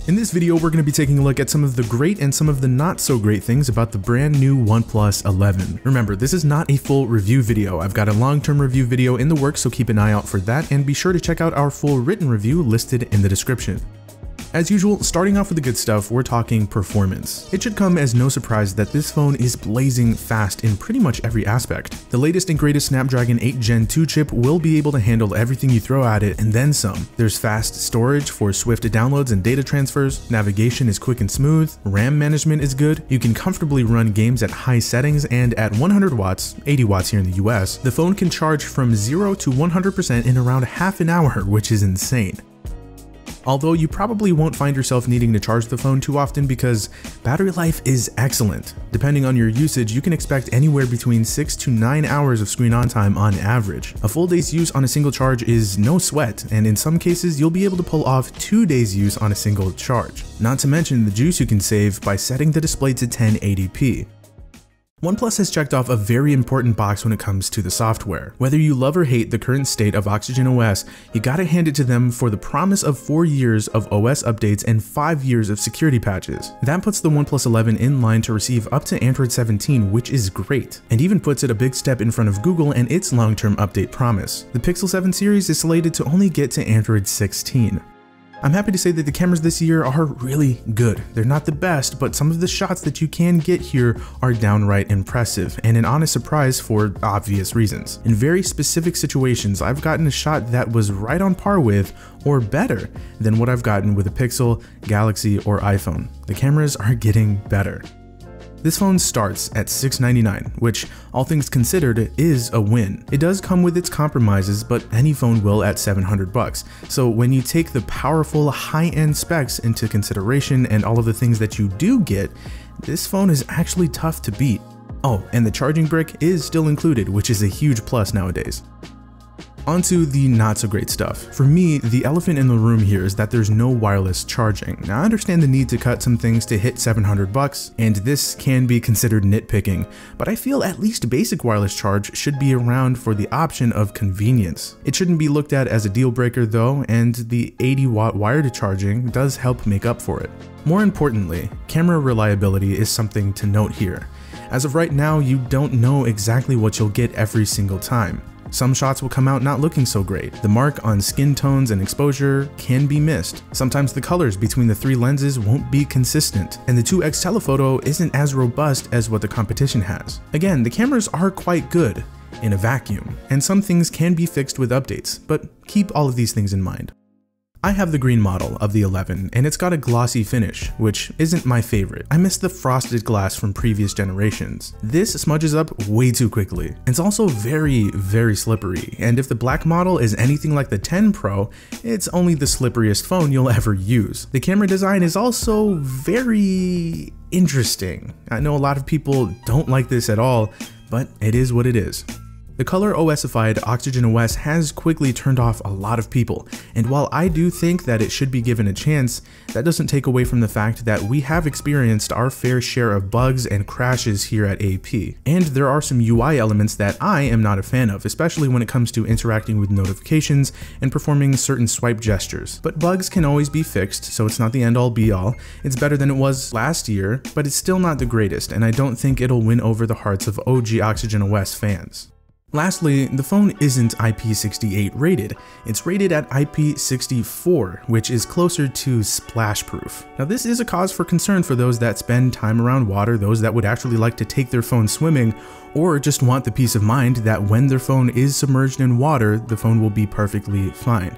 In this video, we're going to be taking a look at some of the great and some of the not so great things about the brand new OnePlus 11. Remember, this is not a full review video. I've got a long-term review video in the works, so keep an eye out for that, and be sure to check out our full written review listed in the description. As usual, starting off with the good stuff, we're talking performance. It should come as no surprise that this phone is blazing fast in pretty much every aspect. The latest and greatest Snapdragon 8 Gen 2 chip will be able to handle everything you throw at it and then some. There's fast storage for swift downloads and data transfers, navigation is quick and smooth, RAM management is good, you can comfortably run games at high settings, and at 100 watts, 80 watts here in the US, the phone can charge from 0 to 100% in around half an hour, which is insane. Although you probably won't find yourself needing to charge the phone too often because battery life is excellent. Depending on your usage, you can expect anywhere between 6 to 9 hours of screen on time on average. A full day's use on a single charge is no sweat, and in some cases you'll be able to pull off 2 days use on a single charge. Not to mention the juice you can save by setting the display to 1080p. OnePlus has checked off a very important box when it comes to the software. Whether you love or hate the current state of Oxygen OS, you gotta hand it to them for the promise of 4 years of OS updates and 5 years of security patches. That puts the OnePlus 11 in line to receive up to Android 17, which is great, and even puts it a big step in front of Google and its long-term update promise. The Pixel 7 series is slated to only get to Android 16. I'm happy to say that the cameras this year are really good. They're not the best, but some of the shots that you can get here are downright impressive, and an honest surprise for obvious reasons. In very specific situations, I've gotten a shot that was right on par with, or better, than what I've gotten with a Pixel, Galaxy, or iPhone. The cameras are getting better. This phone starts at $699, which, all things considered, is a win. It does come with its compromises, but any phone will at $700. So when you take the powerful high-end specs into consideration and all of the things that you do get, this phone is actually tough to beat. Oh, and the charging brick is still included, which is a huge plus nowadays. Onto the not so great stuff. For me, the elephant in the room here is that there's no wireless charging. Now I understand the need to cut some things to hit $700, and this can be considered nitpicking, but I feel at least basic wireless charge should be around for the option of convenience. It shouldn't be looked at as a deal breaker though, and the 80-watt wired charging does help make up for it. More importantly, camera reliability is something to note here. As of right now, you don't know exactly what you'll get every single time. Some shots will come out not looking so great. The mark on skin tones and exposure can be missed. Sometimes the colors between the 3 lenses won't be consistent, and the 2x telephoto isn't as robust as what the competition has. Again, the cameras are quite good in a vacuum, and some things can be fixed with updates, but keep all of these things in mind. I have the green model of the 11, and it's got a glossy finish, which isn't my favorite. I miss the frosted glass from previous generations. This smudges up way too quickly. It's also very, very slippery, and if the black model is anything like the 10 Pro, it's only the slipperiest phone you'll ever use. The camera design is also very interesting. I know a lot of people don't like this at all, but it is what it is. The color OSified Oxygen OS has quickly turned off a lot of people, and while I do think that it should be given a chance, that doesn't take away from the fact that we have experienced our fair share of bugs and crashes here at AP. And there are some UI elements that I am not a fan of, especially when it comes to interacting with notifications and performing certain swipe gestures. But bugs can always be fixed, so it's not the end-all be-all. It's better than it was last year, but it's still not the greatest, and I don't think it'll win over the hearts of OG Oxygen OS fans. Lastly, the phone isn't IP68 rated, it's rated at IP64, which is closer to splash proof. Now this is a cause for concern for those that spend time around water, those that would actually like to take their phone swimming, or just want the peace of mind that when their phone is submerged in water, the phone will be perfectly fine.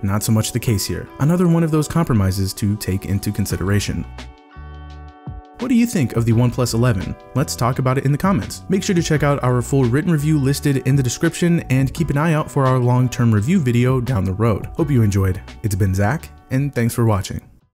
Not so much the case here. Another one of those compromises to take into consideration. What do you think of the OnePlus 11? Let's talk about it in the comments. Make sure to check out our full written review listed in the description and keep an eye out for our long-term review video down the road. Hope you enjoyed. It's been Zach, and thanks for watching.